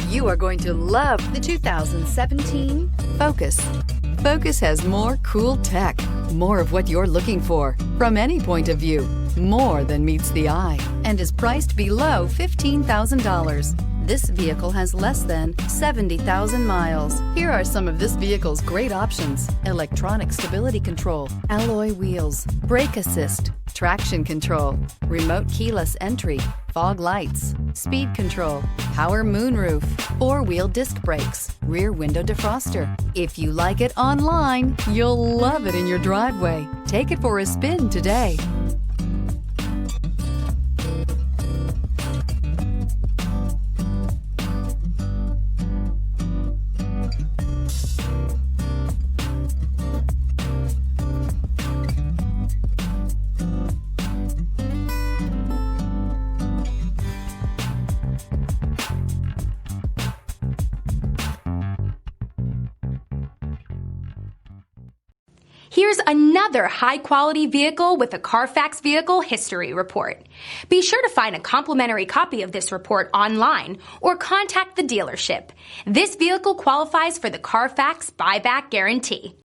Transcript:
You are going to love the 2017 Focus. Focus has more cool tech, more of what you're looking for from any point of view, more than meets the eye, and is priced below $15,000. This vehicle has less than 70,000 miles. Here are some of this vehicle's great options: electronic stability control, alloy wheels, brake assist, traction control, remote keyless entry, fog lights, speed control, power moonroof, four-wheel disc brakes, rear window defroster. If you like it online, you'll love it in your driveway. Take it for a spin today. Here's another high-quality vehicle with a Carfax Vehicle History Report. Be sure to find a complimentary copy of this report online or contact the dealership. This vehicle qualifies for the Carfax Buyback Guarantee.